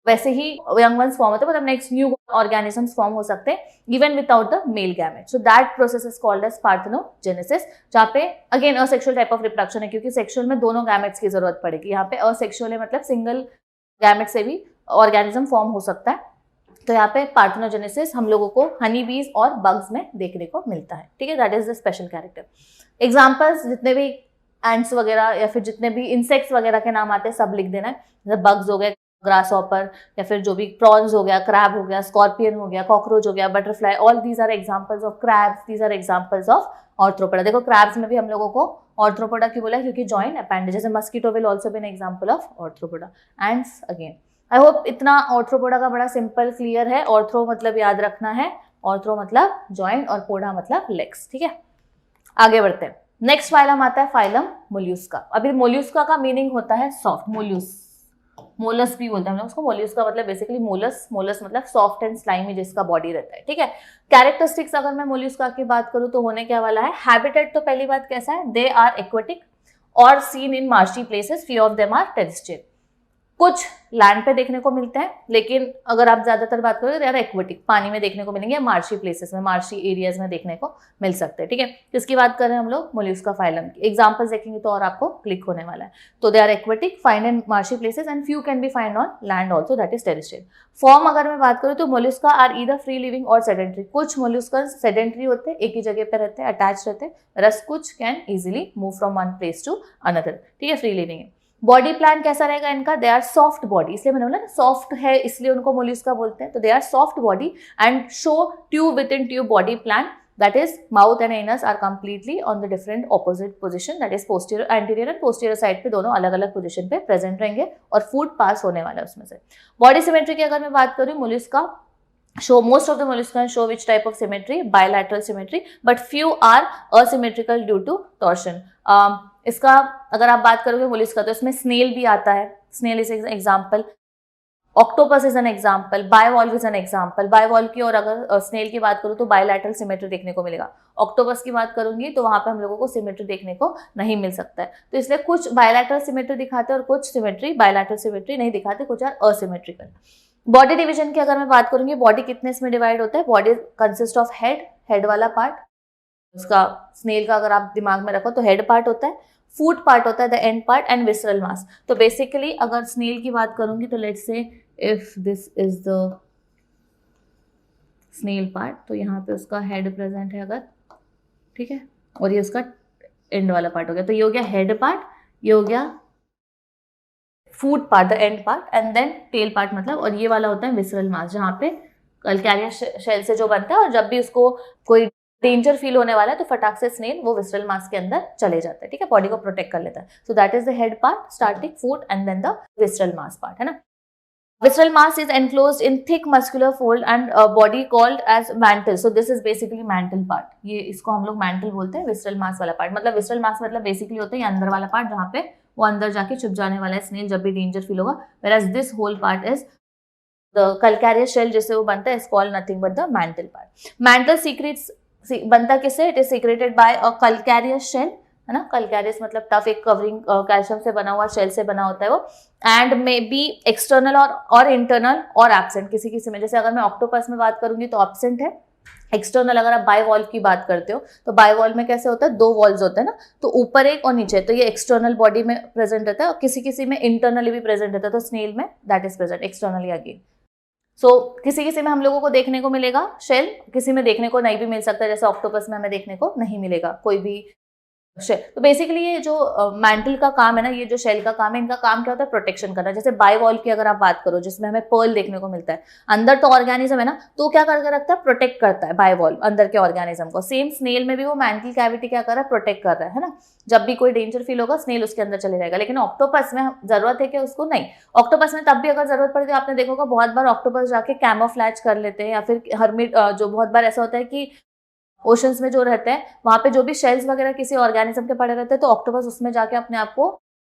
वैसे ही यंग वंस फॉर्म होते हैं, मतलब नेक्स्ट न्यू ऑर्गेनिजम्स फॉर्म हो सकते हैं even without the male gamete. So that process is called as parthenogenesis, जहाँ पे again asexual type of reproduction है, क्योंकि सेक्सुअल में दोनों गैमेट्स की जरूरत पड़ेगी। यहाँ पे असेक्सुअल है मतलब सिंगल गैमेट से भी ऑर्गेनिज्म फॉर्म हो सकता है। तो यहाँ पे पार्थेनोजेनेसिस हम लोगों को हनी बीज और बग्स में देखने को मिलता है, ठीक है। That is the special character. Examples जितने भी एंट्स वगैरह या फिर जितने भी इंसेक्ट्स वगैरह के नाम आते हैं सब लिख देना है। जैसे बग्स हो गए, ग्रास हॉपर, या फिर जो भी प्रॉन्स हो गया, क्रैब हो गया, स्कॉर्पियन हो गया, कॉकरोच हो गया, butterfly, all these are examples of crabs, these are examples of Arthropoda. देखो क्रैब्स में भी हम लोगों को ऑर्थ्रोपोडा की बोला है क्योंकि जॉइंट अपेंडेज, जैसे mosquito will also be an example of Arthropoda. Ends again I hope इतना ऑर्थ्रोपोडा का बड़ा सिंपल क्लियर है। ऑर्थ्रो मतलब याद रखना है, ऑर्थ्रो मतलब जॉइंट और पोडा मतलब लेग्स, ठीक है। आगे बढ़ते हैं। नेक्स्ट फाइलम आता है फाइलम मोल्यूस्का। अभी मोल्यूस्का का मीनिंग होता है सॉफ्ट, मोलस भी बोलते हैं हम लोग उसको। मोल्यूस्का मतलब बेसिकली मोलस, मोलस मतलब सॉफ्ट एंड स्लाइमी जिसका बॉडी रहता है, ठीक है। कैरेक्टरिस्टिक्स अगर मैं मोल्यूस्का की बात करूं तो होने क्या वाला है, हैबिटेट तो पहली बात कैसा है, दे आर एक्वेटिक और seen in marshy places, few of them are terrestrial. कुछ लैंड पे देखने को मिलते हैं, लेकिन अगर आप ज्यादातर बात करोगे तो यार एक्वेटिक पानी में देखने को मिलेंगे, मार्शी प्लेसेस में, मार्शी एरियाज में देखने को मिल सकते हैं, ठीक है। किसकी बात कर रहे हैं हम लोग, मोल्यूस्का फाइलम की। एग्जांपल्स देखेंगे तो और आपको क्लिक होने वाला है। तो they are aquatic, find in marshy places and few can be find on land also, that is terrestrial. Form अगर मैं बात करूँ तो Mollusca are either free living और सेडेंट्री। कुछ मोल्यूस्का सेडेंट्री होते हैं, एक ही जगह पे रहते हैं, अटैच रहते हैं, रस कुछ can easily move from one place to another, ठीक है, फ्री लिविंग है। बॉडी प्लान कैसा रहेगा इनका, दे आर सॉफ्ट बॉडी, इसलिए मैंने बोला ना सॉफ्ट है इसलिए उनको मोल्यूस्का बोलते हैं। तो they are soft body and show tube within tube body plan, that is mouth and anus are completely on the different opposite position, that is posterior, anterior and posterior side पे दोनों अलग अलग पोजीशन पे प्रेजेंट रहेंगे और फूड पास होने वाला है उसमें से। बॉडी सिमेट्री की अगर मैं बात करूँ, मोल्यूस्का show, most of the mollusca show which type of symmetry, bilateral symmetry, but few are asymmetrical due to torsion. इसका अगर आप बात करोगे मोल्यूस्का तो इसमें स्नेल भी आता है, snail is example, octopus is an example, bivalve is an example. Bivalve की और अगर स्नेल की बात करूँ तो बायलैटरल सिमेट्री देखने को मिलेगा। ऑक्टोपस की बात करूंगी तो वहां पे हम लोगों को सिमेट्री देखने को नहीं मिल सकता है। तो इसलिए कुछ बायलैटरल सिमेट्री दिखाते हैं और कुछ सिमेट्री बायलैटरल सिमेट्री नहीं दिखाते, कुछ आर असिमेट्रिकल। बॉडी डिवीजन की अगर मैं बात करूंगी, बॉडी कितने इसमें डिवाइड होता है, बॉडी कंसिस्ट ऑफ हेड वाला पार्ट, उसका स्नेल का अगर आप दिमाग में रखो तो हेड पार्ट होता है, फूट पार्ट होता है the end part, and visceral mass. तो बेसिकली अगर स्नेल की बात करूंगी तो let's say if this is the snail part, तो यहाँ पे उसका हेड प्रेजेंट है अगर, ठीक है, और ये उसका एंड वाला पार्ट हो गया। तो ये हो गया हेड पार्ट, ये हो गया foot part the end part, and then tail part मतलब, और ये वाला होता है विसरल मास जहाँ पे कैल्केरिया शेल से जो बनता है, और जब भी उसको कोई डेंजर फील होने वाला है तो फटाक से स्नेल वो विसरल मास के अंदर चले जाता है, ठीक है, बॉडी को प्रोटेक्ट कर लेता है। So that is the head part starting foot and then the visceral mass part, है ना। Visceral mass is enclosed in thick muscular fold and body called as mantle. So this is basically mantle part. ये इसको हम लोग mantle बोलते हैं, visceral mass वाला part। मतलब visceral mass मतलब basically होता है ये अंदर वाला part जहाँ पे वो अंदर जाके छुप जाने वाला है स्नेल जब भी डेंजर फील होगा। Whereas this whole part is the calcareous shell जिससे वो बनता है is called nothing but the mantle part. Mantle secretes बनता किससे? It is secreted by a calcareous shell, है ना। कैल्केरियस मतलब टफ, एक कवरिंग कैल्शियम से बना हुआ शेल से बना होता है वो, एंड मे बी एक्सटर्नल और इंटरनल और एब्सेंट किसी किसी में। जैसे अगर मैं ऑक्टोपस में बात करूंगी तो एब्सेंट है, एक्सटर्नल अगर आप बाइवॉल्व की बात करते हो तो बाइवॉल्व में कैसे होता है, 2 वॉल्व्स होते हैं ना, तो ऊपर एक और नीचे, तो ये एक्सटर्नल बॉडी में प्रेजेंट रहता है और किसी किसी में इंटरनली भी प्रेजेंट रहता है, तो स्नेल में that is present externally again. So किसी किसी में हम लोगों को देखने को मिलेगा शेल, किसी में देखने को नहीं भी मिल सकता, जैसे ऑक्टोपस में हमें देखने को नहीं मिलेगा कोई भी शेल। तो बेसिकली ये जो मैंटल का काम है ना, ये जो शेल का काम है, इनका काम क्या होता है, प्रोटेक्शन करना। जैसे बाइवॉल्व की अगर आप बात करो जिसमें हमें पर्ल देखने को मिलता है, अंदर तो ऑर्गेनिज्म है ना, तो क्या करके रखता है, प्रोटेक्ट करता है बाइवॉल्व अंदर के ऑर्गेनिज्म को। सेम स्नेल में भी वो मैंटल कैविटी क्या कर रहा है, प्रोटेक्ट कर रहा है ना। जब भी कोई डेंजर फील होगा स्नेल उसके अंदर चले जाएगा। लेकिन ऑक्टोपस में जरूरत है कि उसको नहीं, ऑक्टोपस में तब भी अगर जरूरत पड़ती है, आपने देखा होगा बहुत बार ऑक्टोपस जाके कैमोफ्लैज कर लेते हैं, या फिर हर्मिट, जो बहुत बार ऐसा होता है कि ओशंस में जो रहते हैं वहां पे जो भी शेल्स वगैरह किसी ऑर्गेनिज्म के पड़े रहते हैं, तो ऑक्टोपस उसमें जाके अपने आप को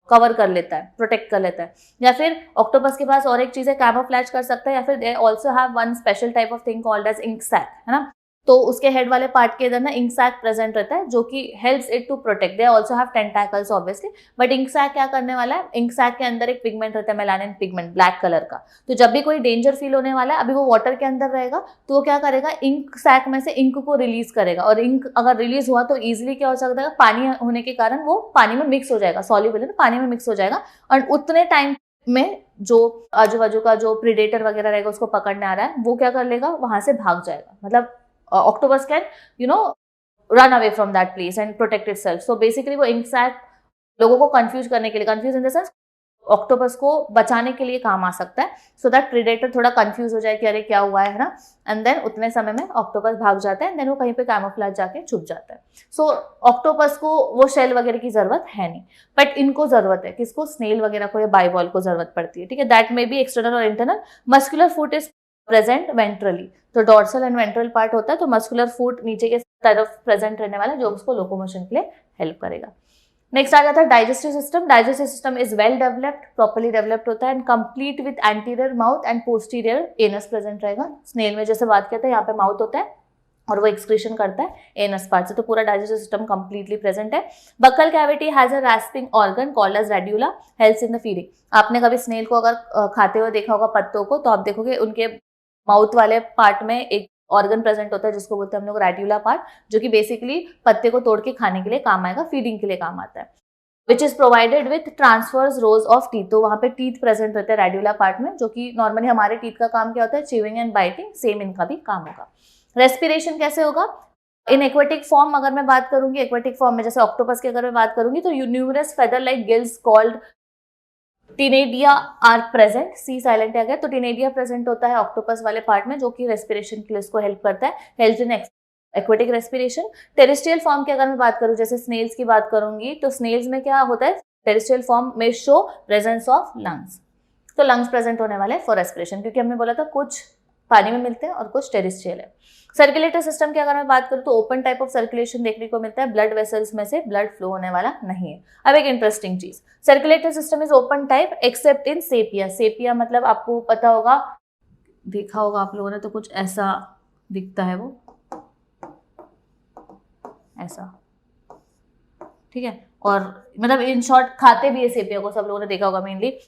कवर कर लेता है, प्रोटेक्ट कर लेता है। या फिर ऑक्टोपस के पास और एक चीज है, कैमोफ्लैज कर सकता है, या फिर they also have one special type of thing called as ink sac, है ना। तो उसके हेड वाले पार्ट के इधर ना इंक सैक प्रेजेंट रहता है, जो कि helps it to protect. They also have tentacles obviously, but ink sac क्या करने वाला है, इंक सैक के अंदर एक पिगमेंट रहता है, मेलानिन पिगमेंट, ब्लैक कलर का। तो जब भी कोई डेंजर फील होने वाला है, अभी वो वाटर के अंदर रहेगा, तो वो क्या करेगा, इंक सैक में से इंक को रिलीज करेगा, और इंक अगर रिलीज हुआ तो इजिली क्या हो सकता है, पानी होने के कारण वो पानी में मिक्स हो जाएगा, सॉल्युबल है ना, पानी में मिक्स हो जाएगा, और उतने टाइम में जो आजू बाजू का जो प्रीडेटर वगैरह रहेगा उसको पकड़ने आ रहा है, वो क्या कर लेगा, वहां से भाग जाएगा। मतलब octopus can run away from that place and protect itself. So basically वो इंक सैक लोगों को कंफ्यूज करने के लिए, confuse in the sense octopus को बचाने के लिए काम आ सकता है, सो दैट प्रीडेटर थोड़ा कंफ्यूज हो जाए कि अरे क्या हुआ है ना, एंड देन उतने समय में ऑक्टोपस भाग जाता है, देन वो कहीं पे कैमोफ्लेज जाके छुप जाता है। सो ऑक्टोपस को वो शेल वगैरह की जरूरत है नहीं, बट इनको जरूरत है, किसको, स्नेल वगैरह को या बाइवॉल्व को जरूरत पड़ती है, ठीक है। दैट मे बी एक्सटर्नल और internal. Muscular foot is present ventrally, तो डॉर्सल एंड वेंट्रल पार्ट होता है, तो मस्कुलर फुट नीचे के तरफ प्रेजेंट रहने वाला, जो उसको लोकोमोशन के लिए हेल्प करेगा। नेक्स्ट आ जाता है digestive system. Digestive system is well developed, properly developed होता है, and complete with anterior mouth and posterior anus present रहेगा। स्नेल में जैसे बात किया था, यहाँ पे माउथ होता है और वो एक्सक्रीशन करता है एनस पार्ट से, तो पूरा डाइजेस्टिव सिस्टम कंप्लीटली प्रेजेंट है। Buccal cavity has a rasping organ called as radula, helps in the feeding. आपने कभी स्नेल को अगर खाते हुए देखा होगा पत्तों को, तो आप देखोगे उनके माउथ वाले पार्ट में एक ऑर्गन प्रेजेंट होता है जिसको बोलते हैं हम लोग रेड्यूला पार्ट, जो कि बेसिकली पत्ते को तोड़ के खाने के लिए काम आएगा, फीडिंग के लिए काम आता है। Which is provided with transverse rows of teeth, तो वहां पे टीथ प्रेजेंट रहते हैं रेड्यूला पार्ट में, जो कि नॉर्मली हमारे टीथ का काम क्या होता है, च्यूइंग एंड बाइटिंग, सेम इनका भी काम होगा। रेस्पिरेशन कैसे होगा, इन एक्वेटिक फॉर्म अगर मैं बात करूंगी, एक्वेटिक फॉर्म में जैसे ऑक्टोपस की अगर मैं बात करूंगी, तो numerous feather like gills called ctenidia are present, C silent आ गया, तो टिनेडिया प्रेजेंट होता है ऑक्टोपस वाले पार्ट में, जो कि रेस्पिरेशन के लिए उसको हेल्प करता है, help in aquatic respiration. Terrestrial form की अगर मैं बात करूं, जैसे स्नेल्स की बात करूंगी, तो स्नेल्स में क्या होता है, टेरेस्ट्रियल फॉर्म में शो प्रेजेंस ऑफ लंग्स, तो लंग्स प्रेजेंट होने वाले फॉर रेस्पिरेशन, क्योंकि हमने बोला था कुछ पानी में मिलते हैं और कुछ टेरेस्ट्रियल है। सर्कुलेटरी सिस्टम की अगर मैं बात करूं, तो ओपन टाइप ऑफ सर्कुलेशन देखने को मिलता है, ब्लड वेसल्स में से ब्लड फ्लो होने वाला नहीं है। अब एक इंटरेस्टिंग चीज, circulatory system is open type accept in sepia. Sepia मतलब आपको पता होगा, देखा होगा आप लोगों ने, तो कुछ ऐसा दिखता है, वो ऐसा, ठीक है। और मतलब इन शॉर्ट खाते भी है सेपिया को, सब लोगों ने देखा होगा, मेनली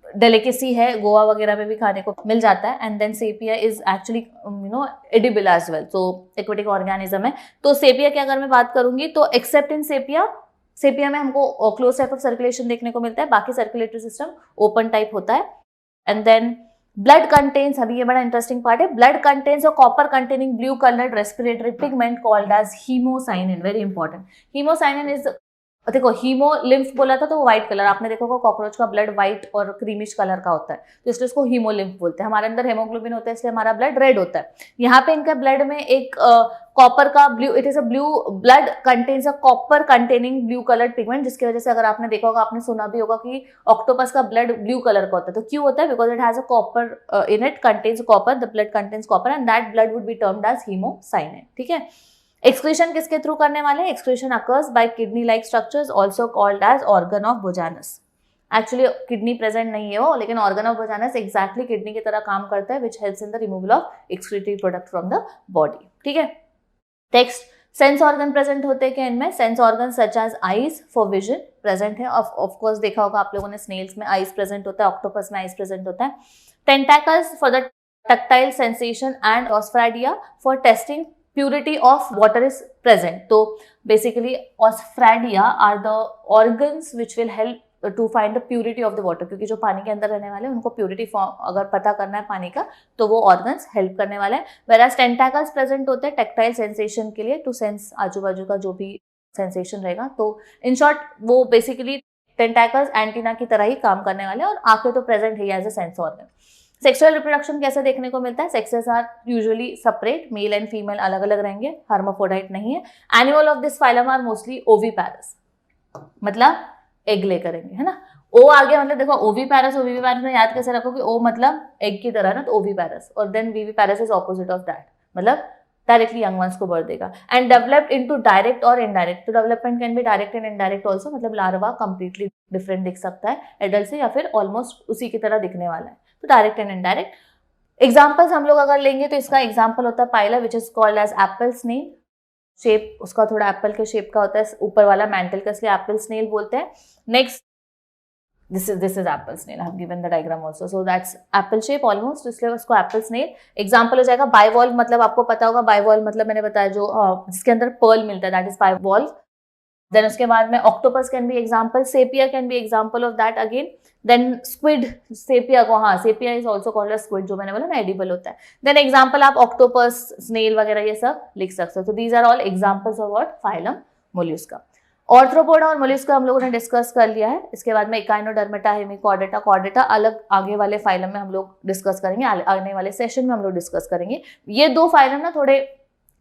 डेलिकेसी है, गोवा वगैरह में भी खाने को मिल जाता है, and then Sepia is actually edible as well, तो एक्वेटिक ऑर्गेनिज्म है। तो सेपिया की अगर मैं बात करूंगी, तो एक्सेप्ट इन सेपिया, सेपिया में हमको क्लोज टाइप ऑफ सर्कुलेशन देखने को मिलता है, बाकी सर्कुलेटरी सिस्टम ओपन टाइप होता है। एंड देन ब्लड कंटेन्स, अभी ये बड़ा इंटरेस्टिंग पार्ट है, blood contains a copper containing blue coloured respiratory pigment called as haemocyanin, very important. Haemocyanin is, देखो हीमो लिम्फ बोला था तो वो व्हाइट कलर, आपने देखा होगा कॉकरोच का ब्लड व्हाइट और क्रीमिश कलर का होता है, तो इसलिए उसको हीमो लिम्फ बोलते हैं। हमारे अंदर हेमोग्लोबिन होता है, इसलिए हमारा ब्लड रेड होता है। यहाँ पे इनका ब्लड में एक कॉपर का blue, it is a blue blood contains a copper containing blue coloured pigment, जिसकी वजह से अगर आपने देखा होगा, आपने सुना भी होगा कि ऑक्टोपस का ब्लड ब्लू कलर का होता है। तो क्यों होता है, because it has a copper in it, contains copper, the blood contains copper and that blood would be termed as haemocyanin, ठीक है। एक्सक्रीशन किसके थ्रू करने वाले हैं, excretion occurs by kidney like structures also called as organ of Bojanus. Actually kidney present नहीं है वो, लेकिन organ of Bojanus exactly kidney की तरह काम करता है, which helps in the removal of excretory product from the body, ठीक है। नेक्स्ट, सेंस ऑर्गन प्रेजेंट होते हैं क्या इनमें, sense organ such as eyes for vision present है, ऑफ कोर्स देखा होगा आप लोगों ने, स्नेल्स में आईज प्रेजेंट होता है, ऑक्टोपस में आईज प्रेजेंट होता है। Tentacles for the tactile sensation and osphadia for testing purity of water is present. तो basically osphadia are the organs which will help to find the purity of the water, क्योंकि जो पानी के अंदर रहने वाले हैं उनको प्योरिटी अगर पता करना है पानी का तो वो ऑर्गन्स हेल्प करने वाले हैं. whereas टेंटाकल्स प्रेजेंट होते हैं टेक्टाइल सेंसेशन के लिए, टू सेंस आजू बाजू का जो भी सेंसेशन रहेगा. तो इन शॉर्ट वो बेसिकली टेंटाकल्स एंटीना की तरह ही काम करने वाले हैं और आंखें तो प्रेजेंट है as a sense organ. Sexual reproduction कैसे देखने को मिलता है? Sexes are usually separate, male and female अलग अलग रहेंगे, हर्माफ्रोडाइट नहीं है. Animal of this phylum are mostly oviparous, मतलब एग ले करेंगे, है ना. ओ आ गया मतलब देखो ओविपैरस, ओविपैरस में याद कैसे रखोगे, ओ मतलब एग की तरह ना, तो ओविपैरस, और then viviparous is opposite of that, मतलब डायरेक्टली यंग वंस को बर्थ देगा. एंड डेवलप्ड इनटू डायरेक्ट और इनडायरेक्ट. तो development can be direct and indirect also, मतलब लार्वा कंप्लीटली डिफरेंट दिख सकता है एडल्ट से या फिर ऑलमोस्ट उसी की तरह दिखने वाला है. तो डायरेक्ट एंड इनडायरेक्ट. एग्जाम्पल्स हम लोग अगर लेंगे तो इसका एग्जाम्पल होता है pila which is called as apple snail. Shape उसका थोड़ा एप्पल के शेप का होता है, ऊपर वाला मैंटल का, इसलिए एप्पल स्नेल बोलते हैं. Next this is apple snail. I have given the diagram also. So that's apple shape almost, इसलिए उसको apple snail. एग्जाम्पल हो जाएगा bivalve, मतलब आपको पता होगा bivalve मतलब मैंने बताया जो जिसके अंदर पर्ल मिलता है, that is bivalve. Then उसके बाद में octopus can be example, sepia can be example of that again. Then squid, sepia को, हाँ sepia is also called as squid, जो मैंने बोला ना edible होता है. Then example आप octopus, snail वगैरह ये सब लिख सकते हो. So these are all examples of what? Phylum Mollusca. Arthropoda और मोलस्का हम लोगों ने डिस्कस कर लिया है. इसके बाद में इकाइनोडर्मेटा, हेमिकॉर्डेटा, कॉर्डेटा अलग आगे वाले फाइलम में हम लोग डिस्कस करेंगे, आने वाले सेशन में हम लोग डिस्कस करेंगे. ये दो फाइलम ना थोड़े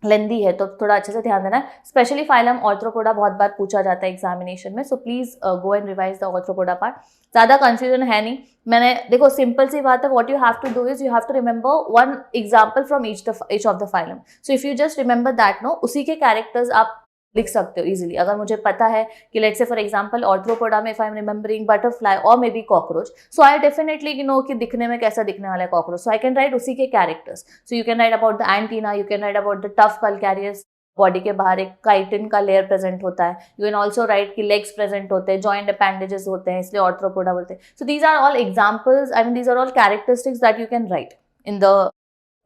लेंदी है तो थोड़ा अच्छे से ध्यान देना है. स्पेशली फाइलम ऑर्थ्रोपोडा बहुत बार पूछा जाता है एग्जामिनेशन में, so please go and revise the Arthropoda part. ज्यादा कंफ्यूजन है नहीं. मैंने देखो सिंपल सी बात है, what you have to do is you have to remember one example from each of the phylum. So if you just remember that no, उसी के कैरेक्टर्स आप लिख सकते हो इजीली. अगर मुझे पता है कि let's say for example arthropoda में if I am remembering butterfly और may be cockroach, so I definitely know कि दिखने में कैसा दिखने वाला है cockroach, so I can write उसी के characters. So you can write about the antenna, you can write about the tough calcareous, body के बाहर एक काइटिन का लेयर प्रेजेंट होता है. यू कैन ऑल्सो राइट कि लेग्स प्रेजेंट होते हैं, जॉइंट अपेंडेजेस होते हैं, इसलिए ऑर्थ्रोपोडा बोलते हैं. So these are all examples, I mean these are all characteristics that you can write in the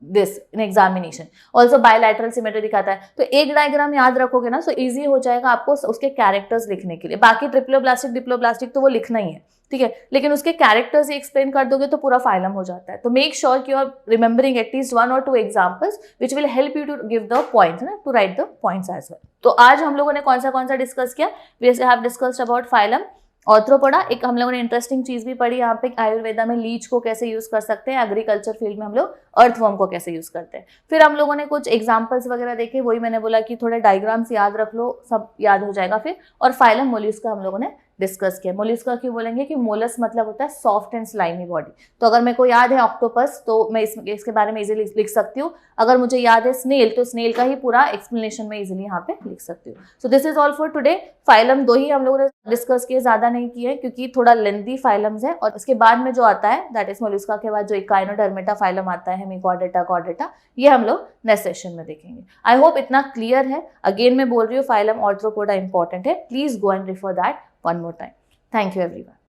this in examination. Also bilateral symmetry दिखाता है, तो एक डायग्राम याद रखोगे ना, सो इजी हो जाएगा आपको उसके कैरेक्टर्स लिखने के लिए. बाकी ट्रिप्लोब्लास्टिक डिप्लोब्लास्टिक तो वो लिखना ही है, ठीक है, लेकिन उसके कैरेक्टर्स ही एक्सप्लेन कर दोगे तो पूरा फाइलम हो जाता है. तो मेक श्योर कि you are remembering at least 1 or 2 examples which will help you to give the points, ना, to write the points as well. तो आज हम लोगों ने कौन सा डिस्कस किया? We have discussed about phylum arthropoda. एक हम लोगों ने इंटरेस्टिंग चीज भी पढ़ी यहाँ पे, आयुर्वेदा में लीच को कैसे यूज कर सकते हैं, एग्रीकल्चर फील्ड में हम लोग अर्थवर्म को कैसे यूज करते हैं. फिर हम लोगों ने कुछ एग्जांपल्स वगैरह देखे, वही मैंने बोला कि थोड़े डायग्राम्स याद रख लो, सब याद हो जाएगा फिर. और फाइलम मोलस्का हम लोगों ने डिस्कस किया. मोलस्का क्यों बोलेंगे कि मोलस मतलब होता है सॉफ्ट एंड स्लाइमी बॉडी. तो अगर मेरे को याद है ऑक्टोपस तो मैं इसके बारे में इजीली लिख सकती हूँ. अगर मुझे याद है स्नेल तो स्नेल का ही पूरा एक्सप्लेनेशन में इजीली यहाँ पे लिख सकती हूँ. So this is all for today. Phylum 2 ही हम लोगों ने डिस्कस किए, ज्यादा नहीं किए क्योंकि थोड़ा लेंथी फाइलम्स है. और उसके बाद में जो आता है दैट इज मोलस्का के बाद जो इकाइनोडर्मेटा फाइलम आता है, हेमिकॉर्डेटा, कॉर्डेटा, ये हम लोग नेक्स्ट सेशन में देखेंगे. आई होप इतना क्लियर है. अगेन मैं बोल रही हूँ फाइलम ऑर्थ्रोपोडा इंपॉर्टेंट है. Please go and refer that one more time. Thank you everyone.